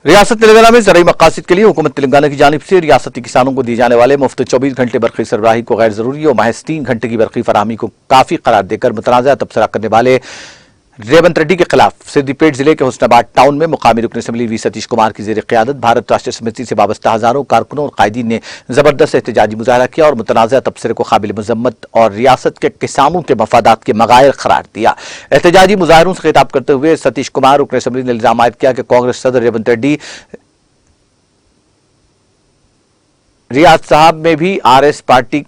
रियासत तेलंगाना में ज़राई मकासद के लिए हुकूमत तेलंगाना की जानिब से रियासती किसानों को दिए जाने वाले मुफ्त 24 घंटे बरक़ी सरबराही को गैर ज़रूरी और महज 3 घंटे की बरक़ी फराहमी को काफ़ी करार देकर मुतनाज़ा तबसरा करने वाले रेवंत रेड्डी के खिलाफ सिद्दीपेट जिले के हुस्नाबाद टाउन में मुकामी रुकन असम्बली वी सतीश कुमार की ज़ेर क़यादत भारत राष्ट्रीय समिति से वाबस्ता हज़ारों कारकुनों और कायदीन ने ज़बरदस्त एहतजाजी मुजाहरा किया और मुतनाज़ा तबसरे को काबिल मज़म्मत और रियासत के किसानों के मफादात के मगायर करार दिया। एहतजाजी मुजाहरों से खिताब करते हुए सतीश कुमार रुकन असम्बली ने इल्ज़ाम आयद किया कि कांग्रेस सदर रेवंत रेड्डी रियाज साहब में भी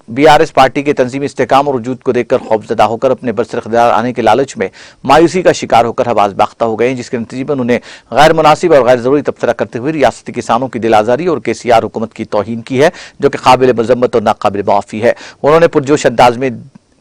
बीआरएस पार्टी के तंजीमी इस्तेहकाम और वजूद को देखकर खौफजदा होकर अपने बरसर इख्तियार आने के लालच में मायूसी का शिकार होकर हवास बाख्ता हो गए हैं, जिसके नतीजे में उन्होंने गैर मुनासिब और गैर जरूरी तबसरा करते हुए रियासती किसानों की दिलाजारी और केसीआर हुकूमत की तौहीन की है, जो कि काबिल मजम्मत और नाकाबिल माफी है। उन्होंने पुरजोश अंदाज में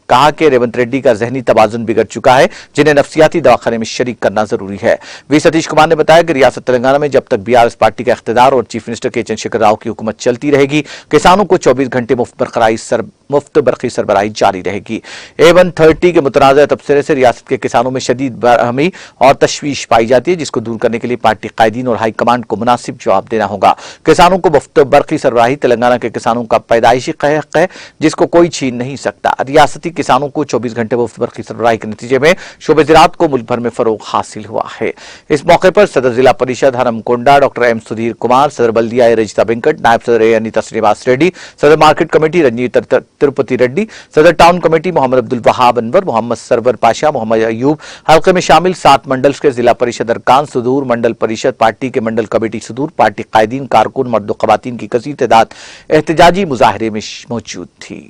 कहा कि रेवंत रेड्डी का जहनी तवाजुन बिगड़ चुका है, जिन्हें नफ्सियाती दवाखाने में शरीक करना जरूरी है। वी सतीश कुमार ने बताया कि रियासत तेलंगाना में जब तक बीआरएस पार्टी का इख्तियार और चीफ मिनिस्टर के चंद्रशेखर राव की हुकूमत चलती रहेगी, किसानों को 24 घंटे मुफ्त बरक़ी सरबराही जारी रहेगी। A130 के मुतनाज़ा तबसरे से रियासत के किसानों में शदीद बरहमी और तशवीश पाई जाती है, जिसको दूर करने के लिए पार्टी कायदीन और हाई कमांड को मुनासिब जवाब देना होगा। किसानों को मुफ्त बरक़ी सरबराही तेलंगाना के किसानों का पैदाइशी हक़ है, जिसको कोई छीन नहीं सकता। रियासती किसानों को 24 घंटे मुफ्त बरक़ी सरबराही के नतीजे में शोबे ज़राअत को मुल्क भर में फरोग हासिल हुआ है। इस मौके पर सदर जिला परिषद हरमकोंडा डॉक्टर एम सुधीर कुमार, सदर बल्दिया रजिता वेंकट, नायब सदर ए अनिता श्रीनिवास रेड्डी, सदर मार्केट कमेटी रंजीत तिरुपति रेड्डी, सदर टाउन कमेटी मोहम्मद अब्दुल वहाब अनवर, मोहम्मद सरवर पाशा, मोहम्मद अयूब हल्के में शामिल 7 मंडल के जिला परिषद अरकान सुदूर, मंडल परिषद पार्टी के मंडल कमेटी सुदूर, पार्टी कायदीन, कारकुन, मर्द ख़वातीन की कसीर तादाद एहतजाजी मुजाहरे में मौजूद थी।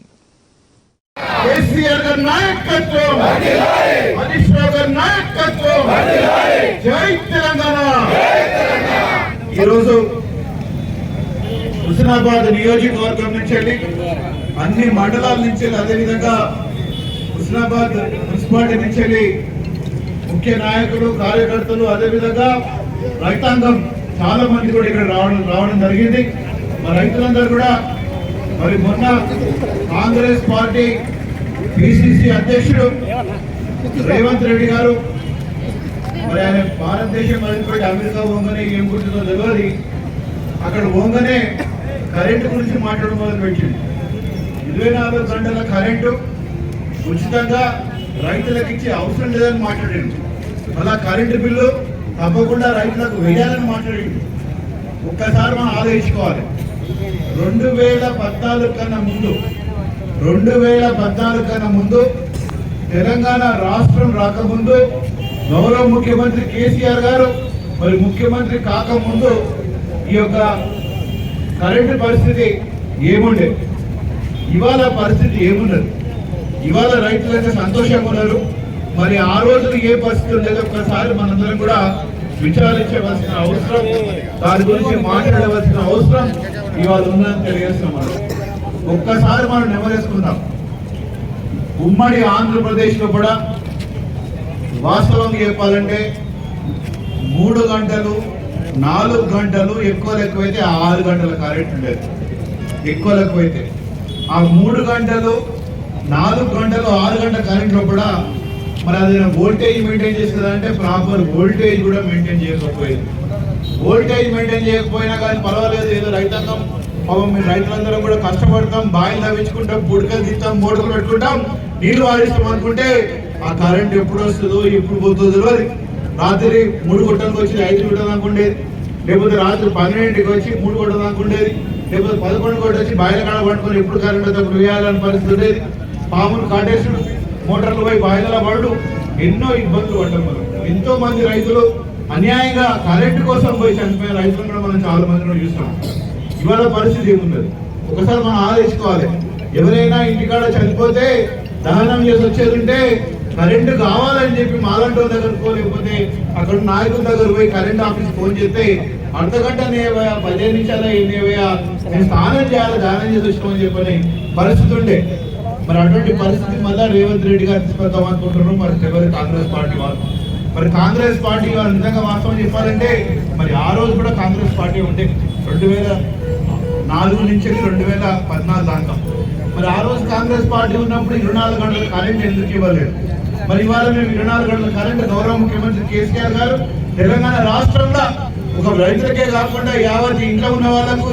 హుస్నాబాద్ నియోజకవర్గం నుంచి అన్ని మండలాల నుంచి అదే విధంగా హుస్నాబాద్ మున్సిపాలిటీ నుంచి ముఖ్య నాయకులు కార్యకర్తలు అదే విధంగా రైతాంగం చాలా మంది కూడా ఇక్కడ రావడం జరిగింది। మరి రైతులందరూ కూడా మరి మొన్న కాంగ్రెస్ పార్టీ పిసిసి అధ్యక్షుడు రేవంత్ రెడ్డి గారు మరి ఆయన భారతదేశం వదిలిపెట్టి అమెరికా పోగానే ఏం గుర్తుందో తెలియదు, అక్కడ పోగానే కరెంటు గురించి మాట్లాడడం మొదలుపెట్టింది। 24 గంటల కరెంటు ఉచితంగా రైతులకు ఇచ్చే అవసరం లేదని మాట్లాడింది। అలా కరెంటు బిల్లు తప్పకుండా రైతులకు వేయాలని మాట్లాడింది। ఒక్కసారి మనం ఆలోచించుకోవాలి, 2014 కన్నా ముందు తెలంగాణ రాష్ట్రం రాకముందు గౌరవ ముఖ్యమంత్రి కేసీఆర్ గారు మరి ముఖ్యమంత్రి కాకముందు ఈ యొక్క కరెంటు పరిస్థితి ఏముండే, ఇవాళ పరిస్థితి ఏమున్నది? ఇవాళ రైతులైతే సంతోషంగా ఉన్నారు। మరి ఆ రోజులు ఏ పరిస్థితి ఉండేది ఒక్కసారి మనందరం కూడా విచారించవలసిన అవసరం, దాని గురించి మాట్లాడవలసిన అవసరం ఇవాళ ఉందని తెలియజేస్తున్నాం। ఒక్కసారి మనం నెమరేసుకుందాం, ఉమ్మడి ఆంధ్రప్రదేశ్లో కూడా వాస్తవంగా చెప్పాలంటే 3 గంటలు 4 గంటలు ఎక్కువైతే 6 గంటల కరెంట్ ఉండేది। ఎక్కువైతే ఆ 3 గంటలు 4 గంటలు 6 గంటల కరెంట్లో కూడా మరి అది వోల్టేజ్ మెయింటైన్ చేసేదంటే ప్రాపర్ వోల్టేజ్ కూడా మెయింటైన్ చేయకపోయింది। వోల్టేజ్ మెయింటైన్ చేయకపోయినా కానీ పర్వాలేదు, ఏదో రైతాంగం పాపం మేము రైతులందరం కూడా కష్టపడతాం, బాయిలు తవ్వించుకుంటాం, పుడకలు తీస్తాం, మోటార్లు పెట్టుకుంటాం, నీళ్లు వాడిస్తాం అనుకుంటే ఆ కరెంట్ ఎప్పుడు వస్తుందో ఎప్పుడు పోతుందో తెలియదు। రాత్రి 3 గంటలకు వచ్చి 5 గంటలకు అనుకుండేది, లేకపోతే రాత్రి 12కి వచ్చి 3 గంటలకు అనుకుండేది, లేకపోతే 11 గంటలు వచ్చి బాయిల కాడ పట్టుకొని ఎప్పుడు కరెంట్ అయితే అప్పుడు వేయాలని పరిస్థితి ఉండేది। పాములు కాటేసుడు, మోటార్లు పోయి బాయిల పడు, ఎన్నో ఇబ్బందులు పడ్డాం మనం। ఎంతో మంది రైతులు అన్యాయంగా కరెంటు కోసం పోయి చనిపోయిన రైతులను కూడా మనం చాలా మందిని చూస్తాం। ఇవాళ పరిస్థితి ఏమున్నది ఒకసారి మనం ఆలోచించుకోవాలి। ఎవరైనా ఇంటికాడ చనిపోతే దహనం చేసి వచ్చేది ఉంటే కరెంటు కావాలని చెప్పి మాలంటో దగ్గరకు లేకపోతే అక్కడ నాయకుల దగ్గర పోయి కరెంట్ ఆఫీస్ ఫోన్ చేస్తే అర్ధగంట నేవయా 15 నిమిషాలు నేవయా నేను స్నానం చేయాలి దానం చేసి వచ్చినామని చెప్పని పరిస్థితి ఉండే। మరి అటువంటి పరిస్థితి మళ్ళీ రేవంత్ రెడ్డి గారు తీసుకొద్దాం అనుకుంటున్నారు మరి ఎవరు కాంగ్రెస్ పార్టీ వాళ్ళు। మరి కాంగ్రెస్ పార్టీ వాళ్ళు నిజంగా వాస్తవం చెప్పాలంటే మరి ఆ రోజు కూడా కాంగ్రెస్ పార్టీ ఉండే 2004 నుంచి 2014 దాకా। మరి ఆ రోజు కాంగ్రెస్ పార్టీ ఉన్నప్పుడు 24 గంటల కరెంట్ ఎందుకు ఇవ్వలేదు? మరి ఇవాళ మేము 24 గంటల కరెంట్ గౌరవ ముఖ్యమంత్రి కేసీఆర్ గారు తెలంగాణ రాష్ట్రంలో ఒక రైతులకే కాకుండా యావత్ ఇంట్లో ఉన్న వాళ్ళకు